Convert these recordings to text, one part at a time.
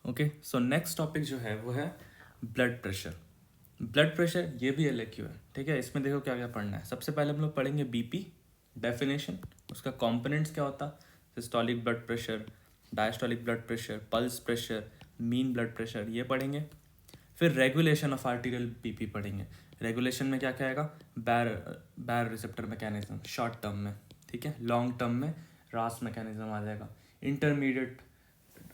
Okay, so next topic जो है वो है ब्लड प्रेशर। ब्लड प्रेशर ये भी एलएक्यू है, ठीक है। इसमें देखो क्या क्या पढ़ना है। सबसे पहले हम लोग पढ़ेंगे बीपी डेफिनेशन, उसका कंपोनेंट्स क्या होता, systolic blood pressure, diastolic blood pressure, pulse pressure, mean blood pressure, ये पढ़ेंगे। फिर रेगुलेशन ऑफ आर्टीरियल बीपी पढ़ेंगे। रेगुलेशन में क्या क्या आएगा, बैर रिसेप्टर मैकेनिज्म शॉर्ट टर्म में, ठीक है। लॉन्ग टर्म में रास मैकेनिज्म आ जाएगा। इंटरमीडिएट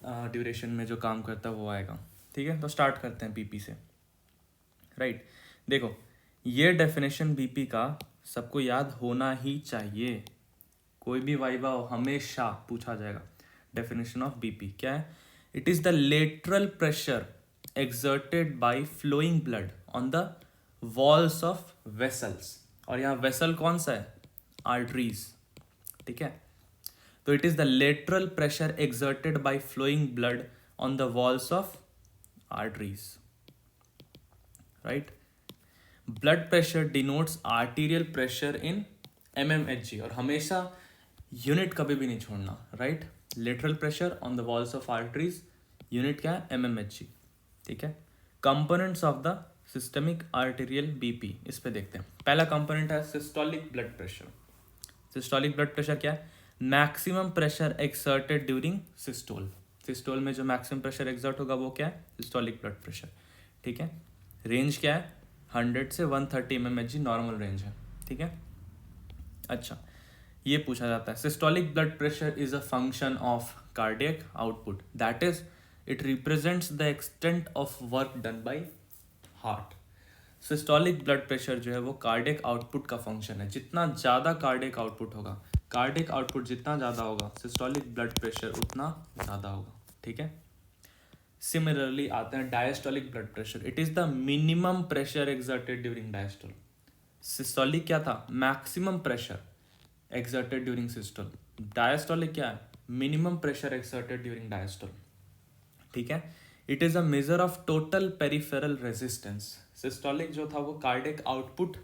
ड्यूरेशन में जो काम करता है वो आएगा, ठीक है। तो स्टार्ट करते हैं बीपी से, राइट। देखो, ये डेफिनेशन बीपी का सबको याद होना ही चाहिए, कोई भी वाइवा हो हमेशा पूछा जाएगा। डेफिनेशन ऑफ बीपी क्या है, it is the lateral pressure exerted by flowing blood on the walls of vessels। और यहाँ वेसल कौन सा है, आर्टरीज, ठीक है। तो it is the lateral pressure exerted by flowing blood on the walls of arteries, right। Blood pressure denotes arterial pressure in mmHg, और हमेशा यूनिट कभी भी नहीं छोड़ना, right. Lateral pressure on the walls of arteries, unit क्या है, mmHg, ठीक है। Components of the systemic arterial BP, इस पे देखते हैं। पहला कंपोनेंट है systolic blood pressure. Systolic blood pressure क्या है, maximum pressure exerted during systole. Systole में जो मैक्सिमम प्रेशर एक्सर्ट होगा वो क्या है, सिस्टोलिक ब्लड प्रेशर, ठीक है। रेंज क्या है, 100 से 130 mmHg नॉर्मल रेंज है, ठीक है। अच्छा, ये पूछा जाता है systolic blood pressure is a function of cardiac output, that is it represents the extent of work done by heart. Systolic blood pressure जो है वो कार्डियक आउटपुट का फंक्शन है। जितना ज़्यादा कार्डियक आउटपुट होगा, कार्डियक आउटपुट जितना ज़्यादा होगा, सिस्टोलिक ब्लड प्रेशर उतना ज़्यादा होगा, ठीक है। सिमिलरली आते हैं diastolic blood pressure, it is the minimum pressure exerted during diastole. Systolic क्या था, maximum pressure exerted during systole. Diastolic क्या है, minimum pressure exerted during diastole, ठीक है। It is a measure of total peripheral resistance. Systolic जो था वो cardiac output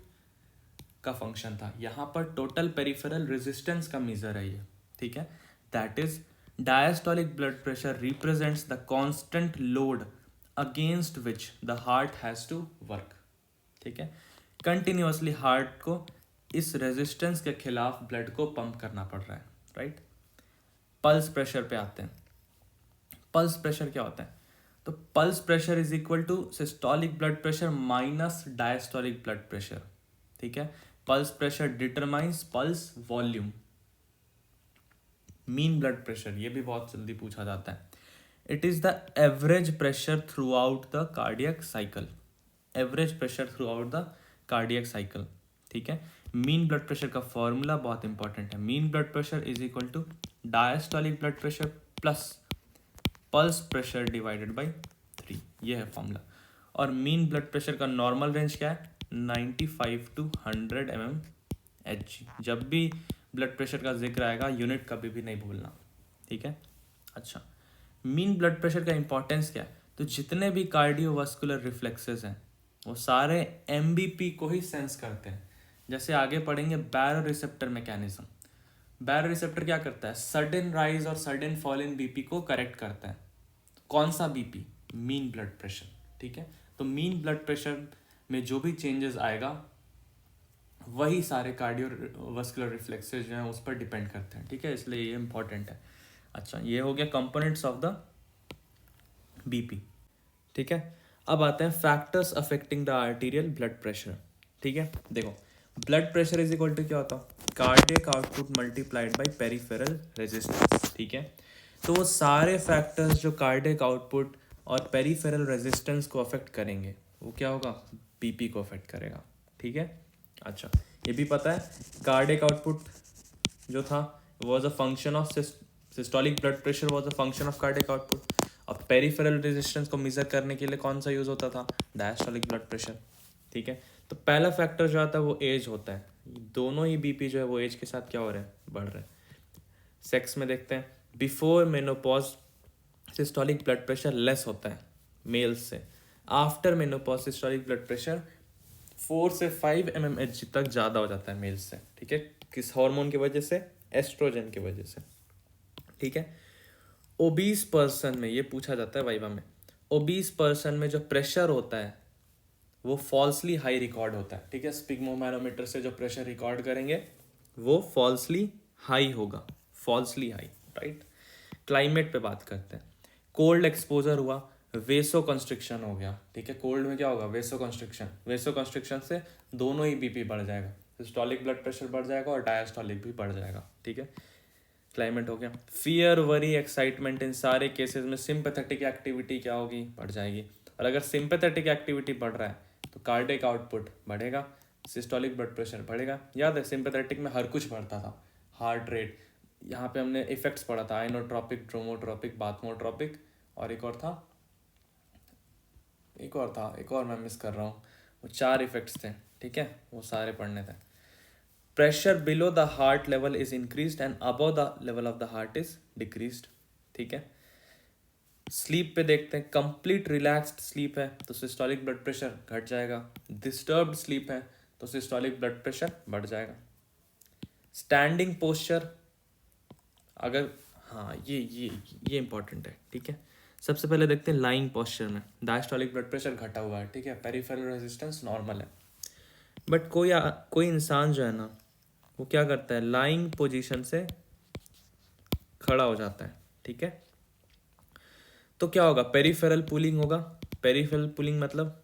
का फंक्शन था, यहाँ पर टोटल पेरिफेरल रेजिस्टेंस का मेजर है ये, ठीक है। That is diastolic blood pressure represents the constant load against which the heart has to work, ठीक है। कंटिन्यूअसली हार्ट को इस रेजिस्टेंस के खिलाफ ब्लड को पंप करना पड़ रहा है, राइट। पल्स प्रेशर पे आते हैं। पल्स प्रेशर क्या होता है, तो pulse pressure is equal to systolic blood pressure minus diastolic blood pressure, ठीक है। Pulse pressure determines pulse volume. Mean blood pressure, ये भी बहुत जल्दी पूछा जाता है। It is the average pressure throughout the cardiac cycle. Average pressure throughout the cardiac cycle, ठीक है। मीन ब्लड प्रेशर का फॉर्मूला बहुत इंपॉर्टेंट है। Mean blood pressure is equal to diastolic blood pressure plus pulse pressure divided by 3, ये है formula. और mean blood pressure का normal range क्या है, 95 to 100 mmHg। जब भी ब्लड प्रेशर का जिक्र आएगा यूनिट कभी भी नहीं भूलना, ठीक है। अच्छा, मीन ब्लड प्रेशर का इंपॉर्टेंस क्या है, तो जितने भी कार्डियोवास्कुलर रिफ्लेक्सेस हैं वो सारे एमबीपी को ही सेंस करते हैं। जैसे आगे पढ़ेंगे बैरो रिसेप्टर मैकेनिज्म। बैरो रिसेप्टर क्या करता है, सडन राइज और सडन फॉल इन बीपी को करेक्ट करता है। कौन सा बीपी, मीन ब्लड प्रेशर, ठीक है। तो मीन ब्लड प्रेशर में जो भी चेंजेस आएगा वही सारे कार्डियोवास्कुलर रिफ्लेक्सेस जो हैं उस पर डिपेंड करते हैं, ठीक है। इसलिए ये इंपॉर्टेंट है। अच्छा, ये हो गया कंपोनेंट्स ऑफ द बीपी, ठीक है। अब आते हैं factors affecting the arterial blood pressure, ठीक है। देखो, blood pressure is equal to क्या होता है, cardiac output multiplied by peripheral resistance, ठीक है। तो वो सारे फैक्टर्स जो कार्डियक आउटपुट और पेरिफेरल रेजिस्टेंस को अफेक्ट करेंगे वो क्या होगा, बीपी को अफेक्ट करेगा, ठीक है। अच्छा, ये भी पता है कार्डियक आउटपुट जो था was a function of systolic blood pressure was a function of cardiac output. अब पेरिफेरल रेजिस्टेंस को मेजर करने के लिए कौन सा यूज होता था, डायस्टोलिक ब्लड प्रेशर, ठीक है। तो पहला फैक्टर जो आता है वो एज होता है। दोनों ही बीपी जो है वो एज के साथ क्या हो रहे हैं, बढ़ रहे हैं। सेक्स में देखते हैं, before menopause systolic blood pressure less होता है मेल्स से। After menopause systolic blood pressure 4 से 5 mmHg तक ज़्यादा हो जाता है मेल्स से, ठीक है। किस हार्मोन की वजह से, एस्ट्रोजन की वजह से, ठीक है। ओबीस पर्सन में ये पूछा जाता है वाइवा में, ओबीस पर्सन में जो प्रेशर होता है वो फॉल्सली हाई रिकॉर्ड होता है, ठीक है। स्पिग्मोमैनोमीटर से जो प्रेशर रिकॉर्ड करेंगे वो फॉल्सली हाई होगा, फॉल्सली हाई, राइट। क्लाइमेट पे बात करते हैं। कोल्ड एक्सपोजर हुआ, वेसो कंस्ट्रिक्शन हो गया, ठीक है। कोल्ड में क्या होगा, वेसो कंस्ट्रिक्शन, वेसो कंस्ट्रिक्शन से दोनों ही बीपी बढ़ जाएगा, सिस्टोलिक ब्लड प्रेशर बढ़ जाएगा और डायस्टोलिक भी बढ़ जाएगा, ठीक है। क्लाइमेट हो गया। फियर, वरी, एक्साइटमेंट, इन सारे केसेस में सिंपैथेटिक एक्टिविटी क्या होगी, बढ़ जाएगी। और अगर सिंपैथेटिक एक्टिविटी बढ़ रहा है तो कार्डियक आउटपुट बढ़ेगा, सिस्टोलिक ब्लड प्रेशर बढ़ेगा। याद है सिंपैथेटिक में हर कुछ बढ़ता था, हार्ट रेट, यहाँ पे हमने इफेक्ट्स पढ़ा था, आइनोट्रोपिक, ड्रोमोट्रोपिक, बाथमोट्रोपिक, और एक और था, एक और मैं मिस कर रहा हूँ, वो 4 इफेक्ट्स थे, ठीक है, वो सारे पढ़ने थे। Pressure below the heart level is increased and above the level of the heart is decreased, ठीक है। स्लीप पे देखते हैं, कंप्लीट रिलैक्स्ड स्लीप है तो सिस्टोलिक ब्लड प्रेशर घट जाएगा, डिस्टर्ब्ड स्लीप है तो सिस्टोलिक ब्लड प्रेशर बढ़ जाएगा। स्टैंडिंग पोस्चर, अगर, हाँ ये इंपॉर्टेंट है, ठीक है। सबसे पहले देखते हैं लाइंग पोस्चर में डायस्टोलिक ब्लड प्रेशर घटा हुआ है, ठीक है, पेरिफेरल रेजिस्टेंस नॉर्मल है। बट कोई इंसान जो है ना वो क्या करता है, लाइंग पोजीशन से खड़ा हो जाता है, ठीक है। तो क्या होगा, पेरिफेरल पुलिंग होगा। पेरिफेरल पुलिंग मतलब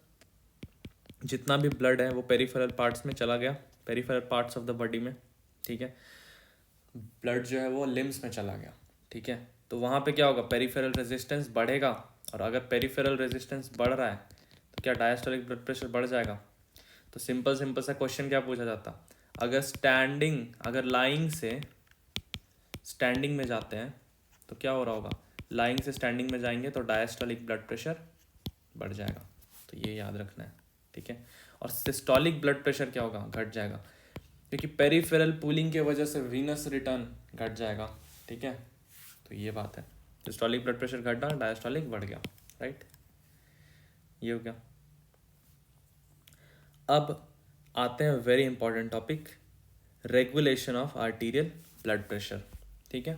जितना भी ब्लड है वो पेरिफेरल पार्ट्स में चला गया, peripheral parts of the body में, ठीक है। ब्लड जो है वो लिम्स में चला गया, ठीक है। तो वहाँ पे क्या होगा, पेरिफेरल रेजिस्टेंस बढ़ेगा, और अगर पेरिफेरल रेजिस्टेंस बढ़ रहा है तो क्या डायस्टोलिक ब्लड प्रेशर बढ़ जाएगा। तो सिंपल सा क्वेश्चन क्या पूछा जाता, अगर लाइंग से स्टैंडिंग में जाते हैं तो क्या हो रहा होगा, लाइंग से स्टैंडिंग में जाएंगे तो डायस्टोलिक ब्लड प्रेशर बढ़ जाएगा, तो ये याद रखना है, ठीक है। और सिस्टोलिक ब्लड प्रेशर क्या होगा, घट जाएगा, क्योंकि पेरिफेरल पूलिंग के वजह से वीनस रिटर्न घट जाएगा, ठीक है। तो ये बात है, सिस्टोलिक ब्लड प्रेशर घटा, डायस्टोलिक बढ़ गया, राइट, ये हो गया। अब आते हैं very important topic, regulation of arterial blood pressure, ठीक है।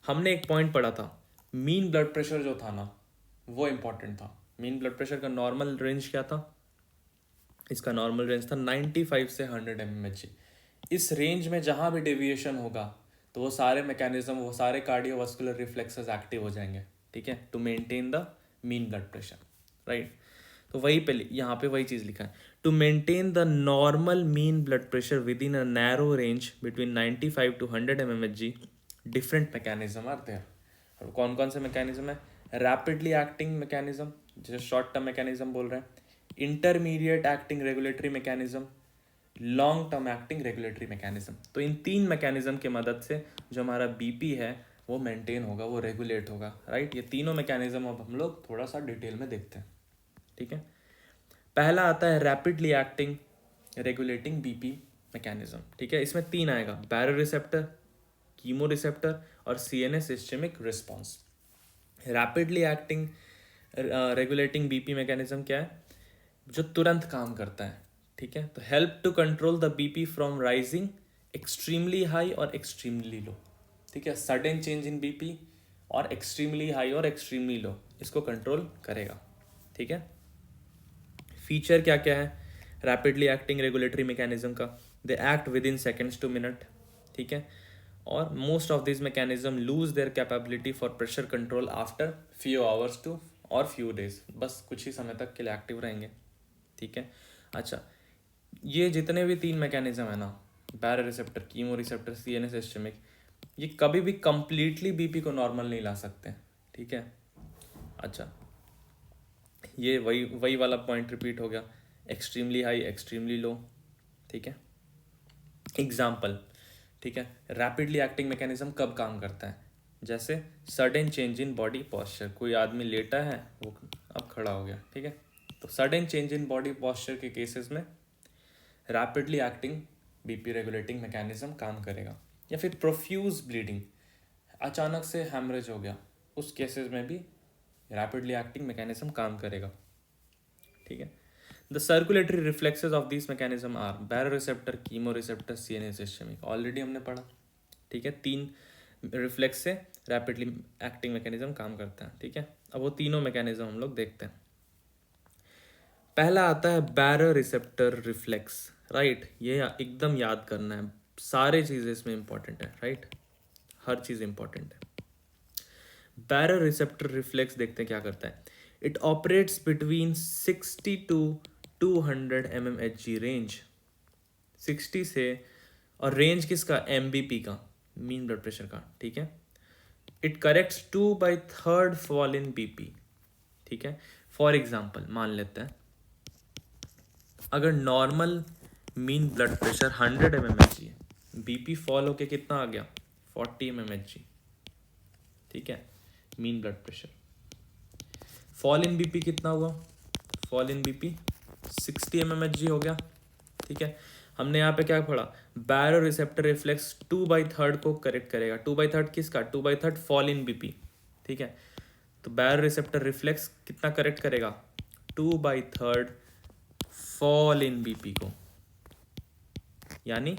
हमने एक पॉइंट पढ़ा था, मीन ब्लड प्रेशर जो था ना वो इंपॉर्टेंट था। मीन ब्लड प्रेशर का नॉर्मल रेंज क्या था, इसका नॉर्मल रेंज था 95 से 100 mmHg। इस रेंज में जहाँ भी डेविएशन होगा तो वो सारे मैकेनिज्म, वो सारे कार्डियोवास्कुलर रिफ्लेक्सेस एक्टिव हो जाएंगे, ठीक है, to maintain the mean blood pressure, right. तो वही पे यहाँ पे वही चीज़ लिखा है, to maintain the normal mean blood pressure within a narrow range between 95 to 100 mmHg, different mechanism are there. कौन कौन से मैकेनिज्म है, रैपिडली एक्टिंग मैकेनिज्म जैसे शॉर्ट टर्म मैकेनिज्म बोल रहे हैं, intermediate acting regulatory mechanism, long term acting regulatory mechanism. तो इन 3 मैकेनिज्म की मदद से जो हमारा बीपी है वो मेंटेन होगा, वो रेगुलेट होगा, राइट। ये तीनों मैकेनिज्म अब हम लोग थोड़ा सा डिटेल में देखते हैं, ठीक है। पहला आता है rapidly acting regulating BP mechanism, ठीक है। इसमें 3 आएगा, बैरो रिसेप्टर, कीमो रिसेप्टर और CNS ischaemic response. Rapidly acting regulating BP mechanism क्या है, जो तुरंत काम करता है, ठीक है। तो help to control the BP from rising extremely high और एक्सट्रीमली लो, ठीक है। सडन चेंज इन बीपी और एक्सट्रीमली हाई और एक्सट्रीमली लो, इसको कंट्रोल करेगा, ठीक है। फीचर क्या क्या है रैपिडली एक्टिंग रेगुलेटरी मैकेनिज्म का, they act within seconds to minute, ठीक है। और most of this mechanism lose their capability for pressure control after few hours to और फ्यू डेज, बस कुछ ही समय तक के लिए एक्टिव रहेंगे, ठीक है। अच्छा, ये जितने भी 3 मैकेनिज्म है ना, बैरो receptor, chemo receptor, CNS ischemic, ये कभी भी कंप्लीटली बीपी को नॉर्मल नहीं ला सकते, ठीक है। अच्छा, ये वही वाला पॉइंट रिपीट हो गया, एक्सट्रीमली हाई एक्सट्रीमली लो, ठीक है। एग्जाम्पल, ठीक है, रैपिडली एक्टिंग मैकेनिज्म कब काम करता है, जैसे sudden change in body posture, कोई आदमी लेटा है वो अब खड़ा हो गया, ठीक है। तो sudden change in body posture के केसेस में rapidly acting BP regulating mechanism काम करेगा। या फिर प्रोफ्यूज ब्लीडिंग, अचानक से हैमरेज हो गया, उस केसेस में भी रैपिडली एक्टिंग मैकेनिज्म काम करेगा, ठीक है। The circulatory reflexes of this mechanism are baro receptor, chemo receptor, CNS ischemic, already हमने पढ़ा, ठीक है। 3 रिफ्लेक्स से रैपिडली एक्टिंग मैकेनिज्म काम करता है, ठीक है। अब वो तीनों मैकेनिज्म हम लोग देखते हैं। पहला आता है बैरो रिसेप्टर रिफ्लेक्स, राइट। ये एकदम याद करना है, सारे चीज़ें इसमें इंपॉर्टेंट है, राइट, हर चीज़ इंपॉर्टेंट है। बैरो रिसेप्टर रिफ्लेक्स देखते हैं क्या करता है। It operates between 60 to 200 mmHg range, 60 से, और रेंज किसका, MBP का, मीन ब्लड प्रेशर का, ठीक है। It corrects 2/3 fall in BP, ठीक है। फॉर एग्जाम्पल मान लेते हैं, अगर normal mean blood pressure 100 mmHg है, BP फॉल होके कितना आ गया, 40 mmHg, ठीक है। Mean blood pressure, fall in BP कितना हुआ, फॉल इन BP 60 mmHg हो गया, ठीक है। हमने यहाँ पे क्या पढ़ा, बैरो रिसेप्टर रिफ्लेक्स 2/3 को करेक्ट करेगा। 2/3 किसका, 2/3 फॉल इन BP, ठीक है। तो बैरो रिसेप्टर रिफ्लेक्स कितना करेक्ट करेगा, 2/3 फॉल इन BP को, यानी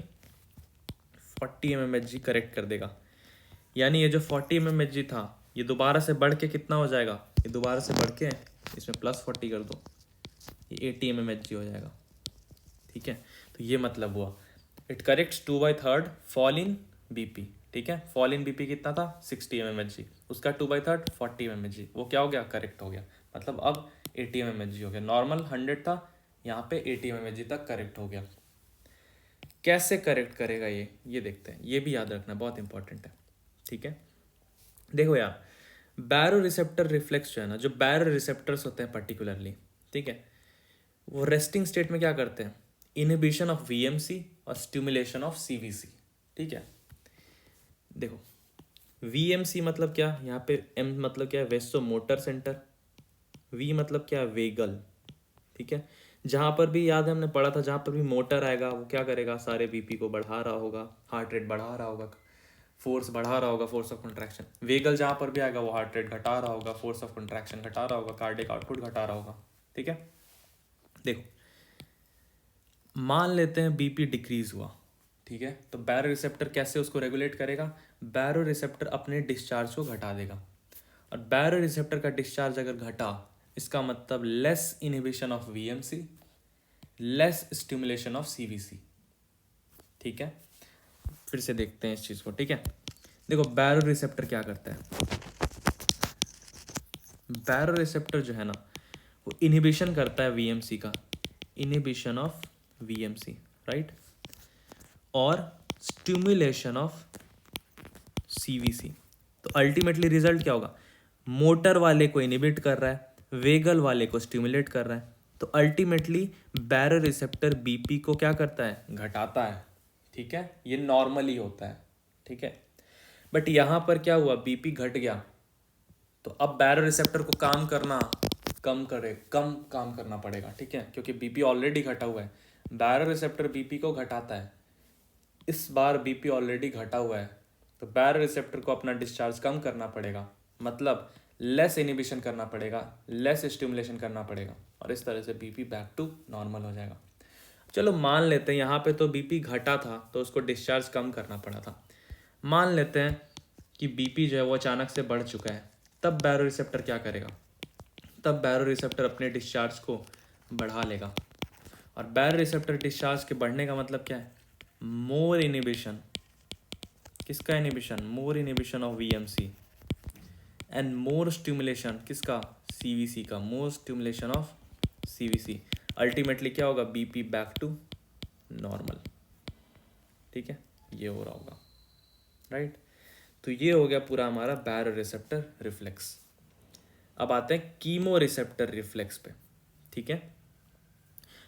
40 mmHg करेक्ट कर देगा। यानी ये जो 40 mmHg था, ये दोबारा से बढ़ के कितना हो जाएगा, ये दोबारा से बढ़ के इसमें +40 कर दो, ये 80 mmHg हो जाएगा, ठीक है। तो ये मतलब हुआ, it corrects 2/3 fall in BP, ठीक है। फॉल इन BP कितना था, 60 mmHg, उसका 2/3 40 mmHg, वो क्या हो गया, करेक्ट हो गया, मतलब अब 80 mmHg हो गया। नॉर्मल 100 था, यहाँ पे 80 mmHg तक करेक्ट हो गया। कैसे करेक्ट करेगा ये देखते हैं, ये भी याद रखना बहुत इंपॉर्टेंट है, ठीक है। देखो यार, बैरो रिसेप्टर रिफ्लेक्स जो है ना, जो बैरो रिसेप्टर्स होते हैं पर्टिकुलरली, ठीक है, वो रेस्टिंग स्टेट में क्या करते हैं, इनहिबिशन ऑफ VMC और स्टिमुलेशन ऑफ CVC, ठीक है। देखो VMC मतलब क्या, यहाँ पे M मतलब क्या है, वेस्टो मोटर सेंटर, V मतलब क्या है, वेगल, ठीक है। जहाँ पर भी याद है हमने पढ़ा था, जहाँ पर भी मोटर आएगा वो क्या करेगा, सारे BP को बढ़ा रहा होगा, हार्ट रेट बढ़ा रहा होगा, फोर्स बढ़ा रहा होगा, फोर्स ऑफ कंट्रैक्शन। वेगल जहाँ पर भी आएगा वो हार्ट रेट घटा रहा होगा, फोर्स ऑफ कंट्रैक्शन घटा रहा होगा, कार्डियक आउटपुट घटा रहा होगा, ठीक है। देखो मान लेते हैं BP डिक्रीज हुआ, ठीक है, तो बैरो रिसेप्टर कैसे उसको रेगुलेट करेगा, बैरो रिसेप्टर अपने डिस्चार्ज को घटा देगा, और बैरो रिसेप्टर का डिस्चार्ज अगर घटा, इसका मतलब less inhibition of VMC, less stimulation of CVC, ठीक है। फिर से देखते हैं इस चीज़ को, ठीक है। देखो बैरो रिसेप्टर क्या करता है, बैरो रिसेप्टर जो है ना, वो इनहिबिशन करता है VMC का, इनहिबिशन ऑफ VMC, राइट, और स्टिमुलेशन ऑफ CVC। तो अल्टीमेटली रिजल्ट क्या होगा, मोटर वाले को इनहिबिट कर रहा है, वेगल वाले को स्टिमुलेट कर रहा है, तो अल्टीमेटली बैरो रिसेप्टर BP को क्या करता है, घटाता है, ठीक है। ये नॉर्मली होता है, ठीक है। बट यहाँ पर क्या हुआ, BP घट गया, तो अब बैरो रिसेप्टर को काम काम करना पड़ेगा, ठीक है, क्योंकि BP ऑलरेडी घटा हुआ है। बैरो रिसेप्टर BP को घटाता है, इस बार BP ऑलरेडी घटा हुआ है, तो बैरो रिसेप्टर को अपना डिस्चार्ज कम करना पड़ेगा, मतलब लेस इनिबिशन करना पड़ेगा, लेस स्टिमुलेशन करना पड़ेगा, और इस तरह से BP बैक टू नॉर्मल हो जाएगा। चलो मान लेते हैं यहाँ पे तो BP घटा था, तो उसको डिस्चार्ज कम करना पड़ा था। मान लेते हैं कि BP जो है वो अचानक से बढ़ चुका है, तब बैरो रिसेप्टर क्या करेगा, तब बैरो रिसेप्टर अपने डिस्चार्ज को बढ़ा लेगा, और बैरो रिसेप्टर डिस्चार्ज के बढ़ने का मतलब क्या है, मोर इनिबिशन, किसका inhibition, more inhibition of VMC, and more stimulation किसका, CVC का, मोर स्टिमुलेशन ऑफ CVC। अल्टीमेटली क्या होगा, BP बैक टू नॉर्मल, ठीक है, ये हो रहा होगा, राइट। तो ये हो गया पूरा हमारा बैरो रिसेप्टर रिफ्लेक्स। अब आते हैं कीमो रिसेप्टर रिफ्लेक्स पे, ठीक है।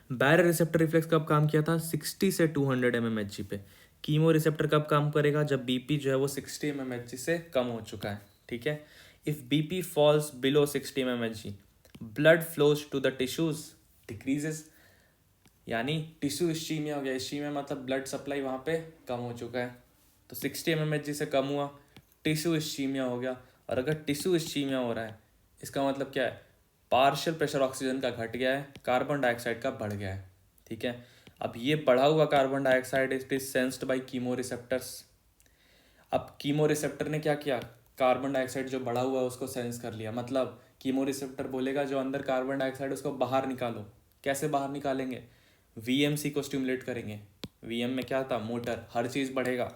बैरो रिसेप्टर रिफ्लेक्स कब काम किया था, 60 से 200 mmHg पे। कीमो रिसेप्टर कब काम करेगा, जब BP जो है वो 60 mmHg से कम हो चुका है, ठीक है। If BP falls below 60 mmHg, blood flows to the tissues decreases, यानी टिश्यू इस्कीमिया हो गया। इस्कीमिया मतलब ब्लड सप्लाई वहाँ पे कम हो चुका है, तो 60 mmHg से कम हुआ, टिश्यू इस्कीमिया हो गया। और अगर टिश्यू इस्कीमिया हो रहा है, इसका मतलब क्या है, पार्शियल प्रेशर ऑक्सीजन का घट गया है, कार्बन डाइऑक्साइड का बढ़ गया है, ठीक है। अब ये बढ़ा हुआ carbon dioxide it is sensed by chemo receptors. अब कीमो रिसेप्टर ने क्या किया, कार्बन डाइऑक्साइड जो बढ़ा हुआ है उसको सेंस कर लिया, मतलब कीमो रिसेप्टर बोलेगा जो अंदर कार्बन डाइऑक्साइड उसको बाहर निकालो। कैसे बाहर निकालेंगे? वीएमसी को स्टिमुलेट करेंगे। वीएम में क्या था? मोटर, हर चीज़ बढ़ेगा,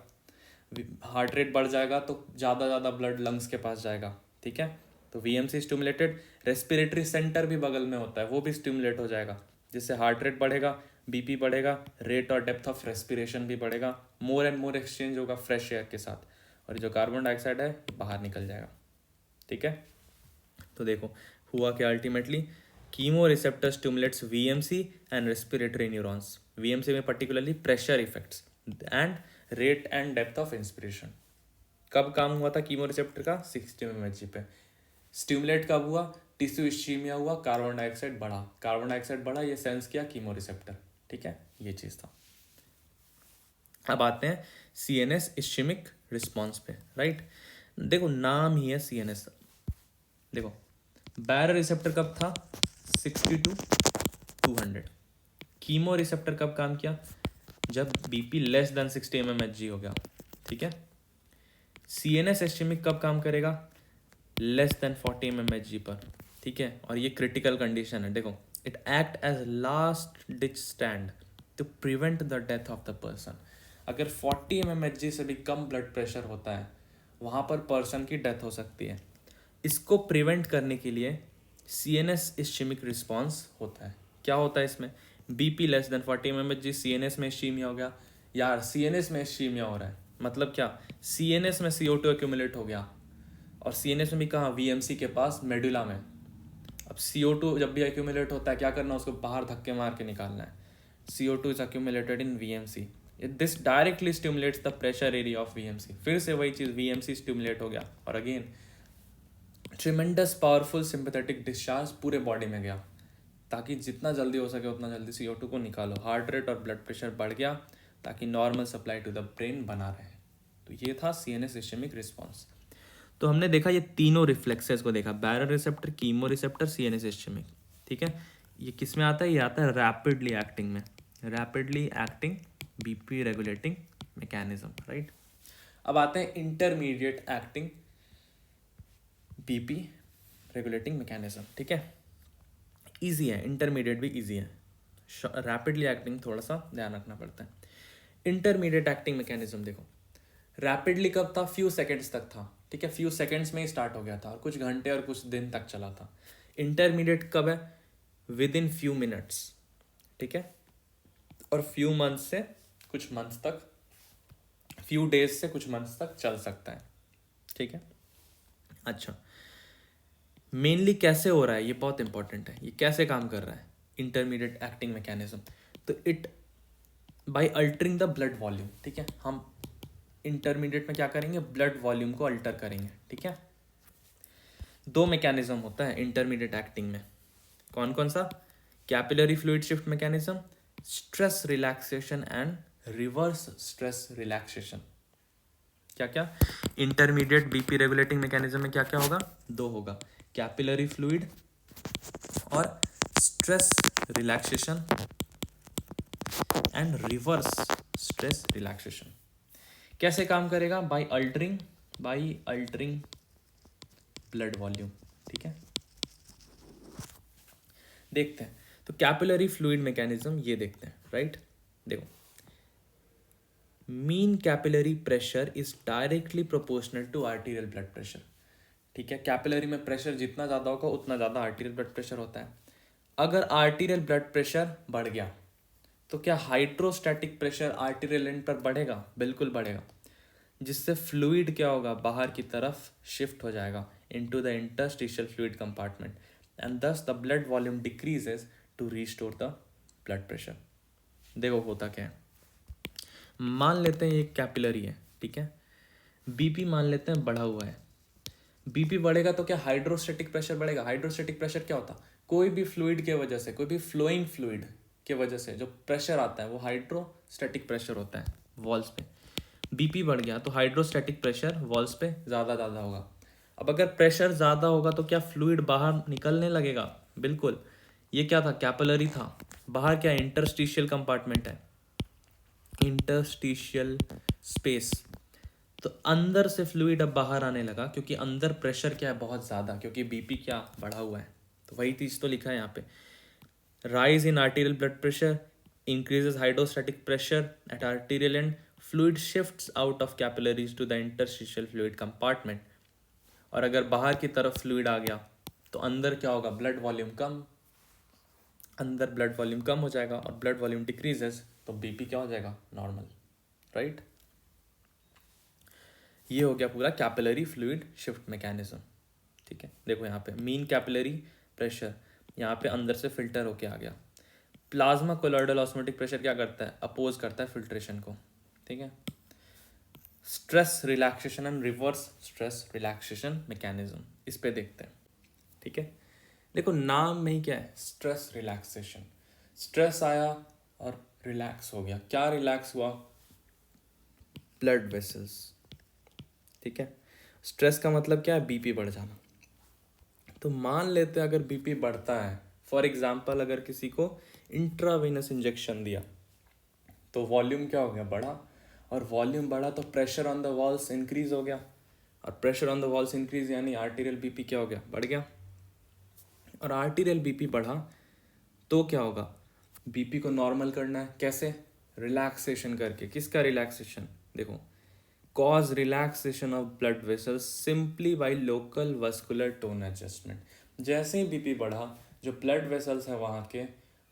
हार्ट रेट बढ़ जाएगा तो ज़्यादा ब्लड लंग्स के पास जाएगा, ठीक है। तो वीएमसी स्टिमुलेटेड, रेस्पिरेटरी सेंटर भी बगल में होता है, वो भी स्टिमुलेट हो जाएगा, जिससे हार्ट रेट बढ़ेगा, बीपी बढ़ेगा, रेट और डेप्थ ऑफ रेस्पिरेशन भी बढ़ेगा, मोर एंड मोर एक्सचेंज होगा फ्रेश एयर के साथ, और जो कार्बन डाइऑक्साइड है बाहर निकल जाएगा, ठीक है। तो देखो हुआ क्या ultimately, chemoreceptor stimulates VMC and respiratory neurons, VMC में particularly pressure effects and rate and depth of inspiration. कब काम हुआ था कीमो रिसेप्टर का? 60 mmHg पे। स्टिमुलेट कब हुआ? टिश्यू इश्चीमिया हुआ, कार्बन डाइऑक्साइड बढ़ा, ये सेंस किया कीमो रिसेप्टर, ठीक है, ये चीज़ था। अब आते हैं सीएनएस इश्चेमिक रिस्पॉन्स पे, राइट। देखो नाम ही है सीएनएस। देखो बैरर रिसेप्टर कब था? 60 to 200। कीमो रिसेप्टर कब काम किया? जब बीपी लेस देन 60 mmHg हो गया, ठीक है। सीएनएस इश्चेमिक कब काम करेगा? लेस देन 40 mmHg पर, ठीक है। और ये क्रिटिकल कंडीशन है। देखो it act as last ditch stand to prevent the death of the person. अगर 40 mmHg से भी कम ब्लड प्रेशर होता है वहाँ पर पर्सन की डेथ हो सकती है। इसको प्रिवेंट करने के लिए सीएनएस इश्चेमिक रिस्पॉन्स होता है। क्या होता है इसमें? BP less than 40 mmHg, CNS में इश्चीमिया हो गया। यार सीएनएस में इश्चीमिया हो रहा है मतलब क्या? सीएनएस में CO2 एक्यूमुलेट हो गया, और सीएनएस में भी कहाँ? वीएमसी के पास, मेडुला में। अब CO2 जब भी एक्यूमुलेट होता है क्या करना है? उसको बाहर धक्के मार के निकालना है। CO2 is accumulated in VMC, this directly stimulates the pressure area of VMC. फिर से वही चीज़, वीएमसी स्टिमुलेट हो गया, और again tremendous powerful sympathetic discharge पूरे बॉडी में गया, ताकि जितना जल्दी हो सके उतना जल्दी CO2 को निकालो। हार्ट रेट और ब्लड प्रेशर बढ़ गया ताकि normal supply to the brain बना रहे। तो ये था सीएनएस इश्चेमिक रिस्पॉन्स। तो हमने देखा ये तीनों रिफ्लेक्सेस को देखा, baroreceptor, chemo receptor, CNS ischemic, ठीक है। ये किस में आता है? ये आता है रैपिडली एक्टिंग में, rapidly acting BP regulating mechanism, right. अब आते हैं intermediate acting BP regulating mechanism, ठीक है। ईजी है, इंटरमीडिएट भी ईजी है, रैपिडली एक्टिंग थोड़ा सा ध्यान रखना पड़ता है। इंटरमीडिएट एक्टिंग मैकेनिज्म देखो, रैपिडली कब था? फ्यू सेकेंड्स तक था, ठीक है, फ्यू सेकेंड्स में ही स्टार्ट हो गया था, कुछ घंटे और कुछ दिन तक चला था। इंटरमीडिएट कब है? विद इन फ्यू मिनट्स, ठीक है, और फ्यू मंथ्स से कुछ मंथ्स तक, फ्यू डेज से कुछ मंथ्स तक चल सकता है, ठीक है। अच्छा, मेनली कैसे हो रहा है? ये बहुत इंपॉर्टेंट है, ये कैसे काम कर रहा है इंटरमीडिएट एक्टिंग मैकेनिज्म? तो it by altering the blood volume, ठीक है। हम इंटरमीडिएट में क्या करेंगे? ब्लड वॉल्यूम को अल्टर करेंगे, ठीक है। दो मैकेनिज्म होता है इंटरमीडिएट एक्टिंग में, कौन कौन सा? Capillary fluid shift mechanism, stress relaxation and reverse stress relaxation. क्या क्या? इंटरमीडिएट बीपी रेगुलेटिंग मैकेनिज्म में क्या क्या होगा? दो होगा, कैपिलरी फ्लूइड और stress relaxation and reverse stress relaxation. कैसे काम करेगा? बाय अल्टरिंग ब्लड वॉल्यूम, ठीक है। देखते हैं, तो कैपिलरी फ्लूइड मैकेनिज्म ये देखते हैं, राइट। देखो, mean capillary pressure is directly proportional to arterial blood pressure, ठीक है। कैपिलरी में प्रेशर जितना ज़्यादा होगा उतना ज़्यादा आर्टीरियल ब्लड प्रेशर होता है। अगर आर्टीरियल ब्लड प्रेशर बढ़ गया तो क्या हाइड्रोस्टैटिक प्रेशर आर्टीरियल एंड पर बढ़ेगा? बिल्कुल बढ़ेगा, जिससे फ्लूइड क्या होगा? बाहर की तरफ शिफ्ट हो जाएगा into the interstitial fluid compartment, and thus the blood volume decreases to restore the blood pressure. देखो होता क्या है, मान लेते हैं ये कैपिलरी है, ठीक है, बीपी मान लेते हैं बढ़ा हुआ है। बीपी बढ़ेगा तो क्या हाइड्रोस्टैटिक प्रेशर बढ़ेगा? हाइड्रोस्टैटिक प्रेशर क्या होता? कोई भी फ्लूइड के वजह से, कोई भी फ्लोइंग फ्लूइड के वजह से जो प्रेशर आता है वो हाइड्रोस्टैटिक प्रेशर होता है वॉल्स पे। बीपी बढ़ गया तो हाइड्रोस्टैटिक प्रेशर वॉल्स पे ज़्यादा होगा। अब अगर प्रेशर ज़्यादा होगा तो क्या फ्लूइड बाहर निकलने लगेगा? बिल्कुल। ये क्या था? कैपिलरी था। बाहर क्या? इंटरस्टिशियल कंपार्टमेंट है, इंटरस्टिशियल स्पेस। तो अंदर से फ्लूइड अब बाहर आने लगा, क्योंकि अंदर प्रेशर क्या है, बहुत ज़्यादा, क्योंकि बीपी क्या बढ़ा हुआ है। तो वही चीज़ तो लिखा है यहाँ पे, rise in arterial blood pressure increases hydrostatic pressure at arterial end, fluid shifts out of capillaries to the interstitial fluid compartment. और अगर बाहर की तरफ फ्लूइड आ गया तो अंदर क्या होगा, ब्लड वॉल्यूम कम, अंदर ब्लड वॉल्यूम कम हो जाएगा, और ब्लड वॉल्यूम डिक्रीजेस तो बीपी क्या हो जाएगा, नॉर्मल, राइट। ये हो गया पूरा कैपिलरी फ्लूइड शिफ्ट मैकेनिज्म। ठीक है, देखो यहाँ पे मीन कैपिलरी प्रेशर यहाँ पे अंदर से फिल्टर होके आ गया। प्लाज्मा कोलॉइडल ऑस्मोटिक प्रेशर क्या करता है, अपोज करता है फिल्ट्रेशन को। ठीक है, stress relaxation and reverse stress relaxation mechanism, इस पे देखते हैं। ठीक है, देखो नाम में ही क्या है, स्ट्रेस रिलैक्सेशन। स्ट्रेस आया और रिलैक्स हो गया, क्या रिलैक्स हुआ, ब्लड वेसल्स। ठीक है, स्ट्रेस का मतलब क्या है, बीपी बढ़ जाना। तो मान लेते हैं अगर बीपी बढ़ता है, फॉर एग्जांपल अगर किसी को इंट्रावेनस इंजेक्शन दिया तो वॉल्यूम क्या हो गया, बढ़ा, और वॉल्यूम बढ़ा तो pressure on the walls increase हो गया, और pressure on the walls increase यानी आर्टीरियल बीपी क्या हो गया, बढ़ गया। और आर्टीरियल बीपी बढ़ा तो क्या होगा, बीपी को नॉर्मल करना है, कैसे, रिलैक्सेशन करके। किसका रिलैक्सेशन, देखो, cause relaxation of blood vessels simply by local vascular tone adjustment। जैसे ही बीपी बढ़ा, जो ब्लड वेसल्स है वहाँ के,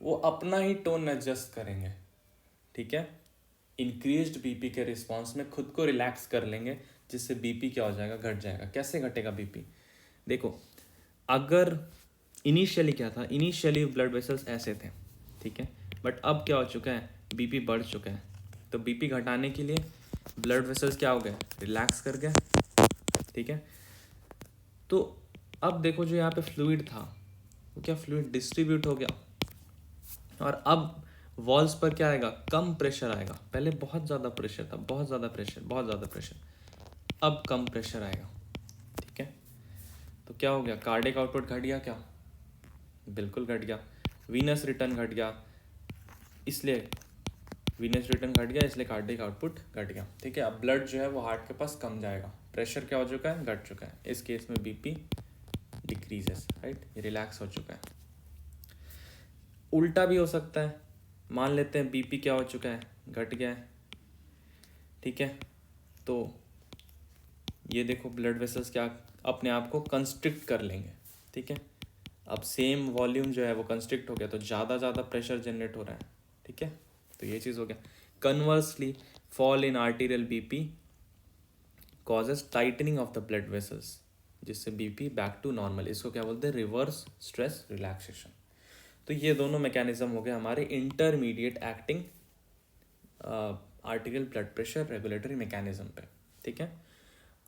वो अपना ही टोन एडजस्ट करेंगे। ठीक है, इंक्रीज्ड बीपी के रिस्पॉन्स में खुद को रिलैक्स कर लेंगे, जिससे बीपी क्या हो जाएगा, घट जाएगा। कैसे घटेगा बीपी, देखो, अगर इनिशियली क्या था, इनिशियली ब्लड वेसल्स ऐसे थे, ठीक है, बट अब क्या हो चुका है, बीपी बढ़ चुका है। तो बीपी घटाने के लिए ब्लड वेसल्स क्या हो गए, रिलैक्स कर गए। ठीक है, तो अब देखो जो यहाँ पे फ्लूइड था वो क्या, फ्लूइड डिस्ट्रीब्यूट हो गया, और अब वॉल्स पर क्या आएगा, कम प्रेशर आएगा। पहले बहुत ज़्यादा प्रेशर था, बहुत ज़्यादा प्रेशर, बहुत ज़्यादा प्रेशर, अब कम प्रेशर आएगा। ठीक है, तो क्या हो गया, कार्डियक आउटपुट घट गया क्या, बिल्कुल घट गया। वीनस रिटर्न घट गया, इसलिए वीनस रिटर्न घट गया, इसलिए कार्डियक आउटपुट घट गया। ठीक है, अब ब्लड जो है वो हार्ट के पास कम जाएगा, प्रेशर क्या हो चुका है, घट चुका है। इस केस में बीपी डिक्रीजेस, राइट, ये रिलैक्स हो चुका है। उल्टा भी हो सकता है, मान लेते हैं बीपी क्या हो चुका है, घट गया है। ठीक है, तो ये देखो ब्लड वेसल्स क्या अपने आप को कंस्ट्रिक्ट कर लेंगे। ठीक है, अब सेम वॉल्यूम जो है वो कंस्ट्रिक्ट हो गया, तो ज़्यादा प्रेशर जनरेट हो रहा है। ठीक है, तो ये चीज़ हो गया। Conversely fall in arterial BP causes tightening of the blood vessels, जिससे बीपी बैक टू नॉर्मल। इसको क्या बोलते हैं, रिवर्स स्ट्रेस रिलैक्सेशन। तो ये दोनों मैकेनिज्म हो गए हमारे intermediate acting arterial blood pressure regulatory mechanism पे। ठीक है,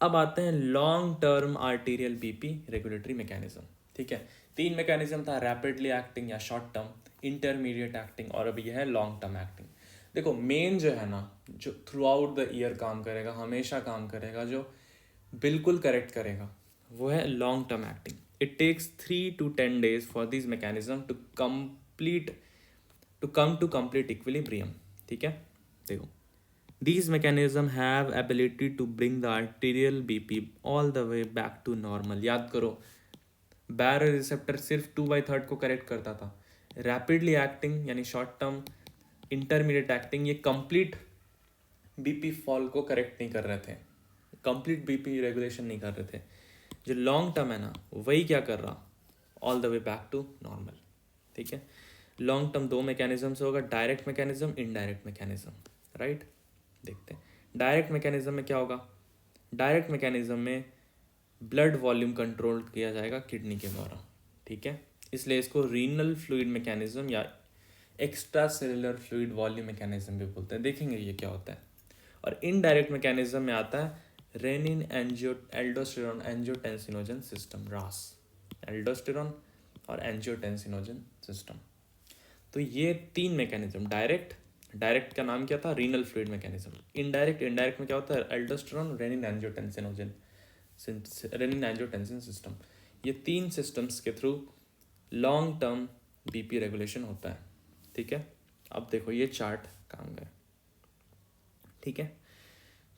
अब आते हैं long term arterial BP regulatory mechanism. ठीक है, तीन मैकेनिज्म था, रैपिडली एक्टिंग या शॉर्ट टर्म, इंटरमीडिएट एक्टिंग, और अब यह है लॉन्ग टर्म एक्टिंग। देखो मेन जो है ना, जो थ्रू आउट द ईयर काम करेगा, हमेशा काम करेगा, जो बिल्कुल करेक्ट करेगा, वो है long term acting. It takes 3 to 10 days for this mechanism to come to complete equilibrium. ठीक है, देखो, these mechanism have ability to bring the arterial BP all the way back to normal। याद करो, barrel receptor सिर्फ 2/3 को correct करता था। Rapidly acting यानी शॉर्ट टर्म, इंटरमीडिएट एक्टिंग, ये कंप्लीट बीपी फॉल को करेक्ट नहीं कर रहे थे, कंप्लीट बीपी रेगुलेशन नहीं कर रहे थे। जो लॉन्ग टर्म है ना, वही क्या कर रहा, all the way back to normal. ठीक है, लॉन्ग टर्म दो मैकेनिज्म से होगा, direct mechanism, indirect mechanism, right. देखते हैं डायरेक्ट मैकेनिज्म में क्या होगा। डायरेक्ट मैकेनिज्म में ब्लड वॉल्यूम कंट्रोल किया जाएगा किडनी के द्वारा। ठीक है, इसलिए इसको रीनल फ्लूइड मैकेनिज्म या extra cellular fluid volume mechanism भी बोलते हैं। देखेंगे ये क्या होता है। और इनडायरेक्ट मैकेनिज्म में आता है रेनिन एल्डोस्टेरोन एंजियोटेंसिनोजन सिस्टम, रास, एल्डोस्टेरोन और एंजियोटेंसिनोजन सिस्टम। तो ये तीन मैकेनिज्म, डायरेक्ट का नाम क्या था, रीनल फ्लूइड मैकेनिज्म। इनडायरेक्ट में क्या होता है, एल्डोस्टेरोन, रेनिन एंजियोटेंसिन सिस्टम। ये तीन सिस्टम्स के through long term BP regulation होता है। ठीक है, अब देखो ये चार्ट काम गया। ठीक है,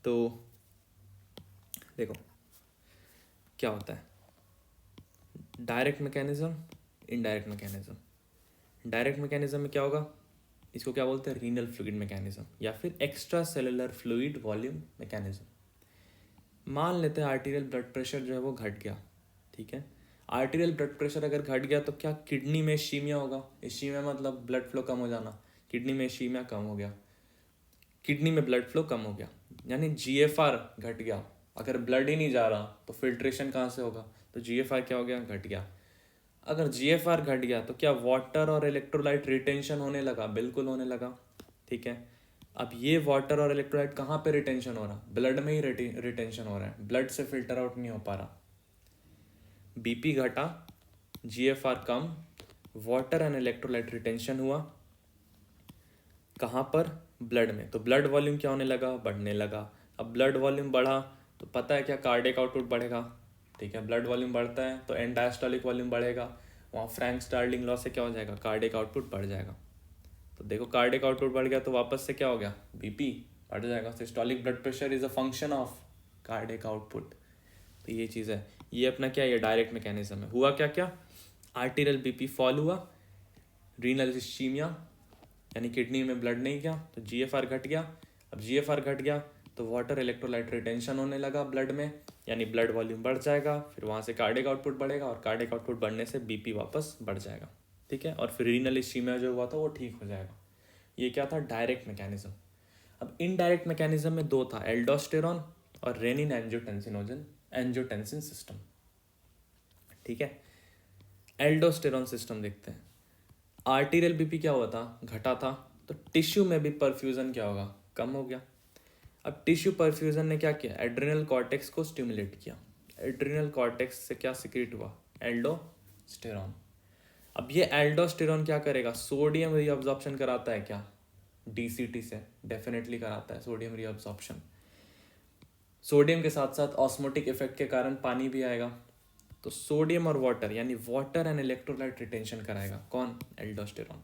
तो देखो क्या होता है, direct mechanism, indirect mechanism. Direct mechanism में क्या होगा, इसको क्या बोलते हैं, रीनल फ्लूइड मैकेनिज्म या फिर extra cellular fluid volume mechanism. मान लेते हैं आर्टीरियल ब्लड प्रेशर जो है वो घट गया, ठीक है। आर्टीरियल ब्लड प्रेशर अगर घट गया तो क्या किडनी में इश्कीमिया होगा। इश्कीमिया मतलब ब्लड फ्लो कम हो जाना, किडनी में इश्कीमिया कम हो गया, किडनी में ब्लड फ्लो कम हो गया, यानी जीएफआर घट गया। अगर ब्लड ही नहीं जा रहा तो फिल्ट्रेशन कहाँ से होगा, तो जीएफआर क्या हो गया, घट गया। अगर जीएफआर घट गया तो क्या वाटर और इलेक्ट्रोलाइट रिटेंशन होने लगा, बिल्कुल होने लगा, ठीक है। अब ये वाटर और इलेक्ट्रोलाइट कहाँ पे रिटेंशन हो रहा, ब्लड में ही रिटेंशन हो रहा है, ब्लड से फिल्टर आउट नहीं हो पा रहा। बीपी घटा, GFR come, water and electrolyte retention हुआ, कहाँ पर, ब्लड में। तो ब्लड वॉल्यूम क्या होने लगा, बढ़ने लगा। अब ब्लड वॉल्यूम बढ़ा तो पता है क्या, कार्डियक आउटपुट बढ़ेगा, ठीक है। ब्लड वॉल्यूम बढ़ता है तो एंड डायस्टोलिक वॉल्यूम बढ़ेगा, वहाँ फ्रैंक स्टार्लिंग लॉ से क्या हो जाएगा, कार्डियक आउटपुट बढ़ जाएगा। तो देखो कार्डियक आउटपुट बढ़ गया तो वापस से क्या हो गया, बीपी बढ़ जाएगा। Systolic blood pressure is a function of cardiac output. तो ये चीज़ है, ये अपना क्या, ये डायरेक्ट मैकेनिज्म है। हुआ क्या क्या, आर्टीरियल बीपी फॉल हुआ, रीनल इश्कीमिया यानी किडनी में ब्लड नहीं गया तो जीएफआर घट गया। अब जीएफआर घट गया तो वाटर इलेक्ट्रोलाइट रिटेंशन होने लगा ब्लड में, यानी ब्लड वॉल्यूम बढ़ जाएगा, फिर वहाँ से कार्डियक आउटपुट बढ़ेगा और कार्डियक आउटपुट बढ़ने से बीपी वापस बढ़ जाएगा, ठीक है। और फिर रीनल इश्कीमिया जो हुआ था वो ठीक हो जाएगा। ये क्या था, डायरेक्ट मैकेनिज्म। अब इनडायरेक्ट मैकेनिज्म में दो था, एल्डोस्टेरॉन और रेनिन एंजियोटेंसिनोजन एंजियोटेंसिन सिस्टम, ठीक है। एल्डोस्टेरॉन सिस्टम देखते हैं। आर्टीरियल बीपी क्या हुआ था, घटा था, तो टिश्यू में भी परफ्यूजन क्या होगा, कम हो गया। अब टिश्यू परफ्यूजन ने क्या किया, एड्रिनल कॉर्टेक्स को स्टिमुलेट किया। एड्रिनल कॉर्टेक्स से क्या सिक्रीट हुआ, एल्डोस्टेरॉन। अब ये एल्डोस्टेरॉन क्या करेगा, सोडियम रीअब्जॉर्प्शन कराता है क्या, डीसीटी से डेफिनेटली कराता है सोडियम रीअब्जॉर्प्शन। सोडियम के साथ साथ ऑस्मोटिक इफेक्ट के कारण पानी भी आएगा, तो सोडियम और वाटर यानी वाटर एंड इलेक्ट्रोलाइट रिटेंशन कराएगा कौन, एल्डोस्टेरॉन,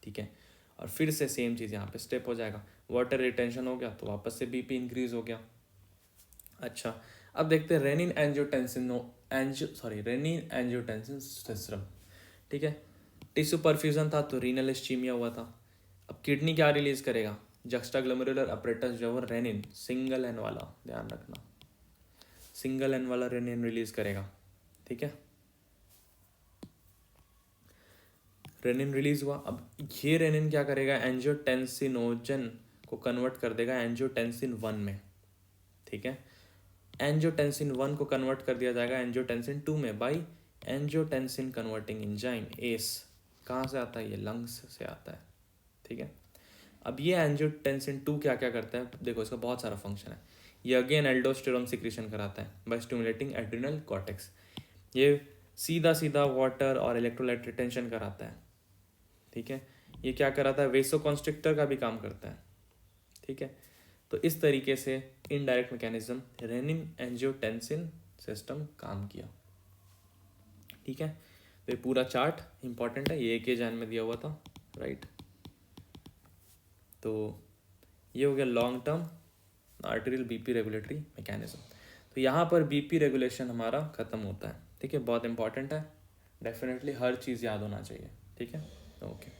ठीक है। और फिर से सेम चीज़ यहाँ पे स्टेप हो जाएगा, वाटर रिटेंशन हो गया तो वापस से बीपी इंक्रीज हो गया। अच्छा, अब देखते हैं रेनिन एंजियोटेंसिन सिस्टम, ठीक है। टिश्यू परफ्यूजन था तो रीनल इश्कीमिया हुआ था। अब किडनी क्या रिलीज करेगा, जक्स्टाग्लोमेरुलर अपरेटस जो है रेनिन, सिंगल एन वाला, ध्यान रखना, सिंगल एन वाला रेनिन रिलीज करेगा, ठीक है। रेनिन रिलीज हुआ, अब ये रेनिन क्या करेगा, एंजियोटेंसिनोजन को कन्वर्ट कर देगा एंजियोटेंसिन 1 में, ठीक है। एंजियोटेंसिन 1 को कन्वर्ट कर दिया जाएगा एंजियोटेंसिन 2 में by angiotensin converting enzyme ACE. कहाँ से आता है, ये लंग्स से आता है, ठीक है। अब ये एंजियोटेंसिन 2 क्या क्या करता है, देखो इसका बहुत सारा फंक्शन है। ये अगेन एल्डोस्टेरॉन सिक्रीशन कराता है बाय स्टिमुलेटिंग एड्रिनल कॉर्टेक्स। ये सीधा सीधा वाटर और इलेक्ट्रोलाइट रिटेंशन कराता है, ठीक है। ये क्या कराता है, वेसोकॉन्स्ट्रिक्टर का भी काम करता है, ठीक है। तो इस तरीके से indirect mechanism renin angiotensin system काम किया, ठीक है। तो ये पूरा चार्ट इंपॉर्टेंट है, ये एक एग्जाम में दिया हुआ था, राइट। तो ये हो गया long term arterial BP regulatory mechanism. तो यहाँ पर बीपी रेगुलेशन हमारा खत्म होता है, ठीक है। बहुत इंपॉर्टेंट है, डेफिनेटली हर चीज़ याद होना चाहिए, ठीक है, ओके।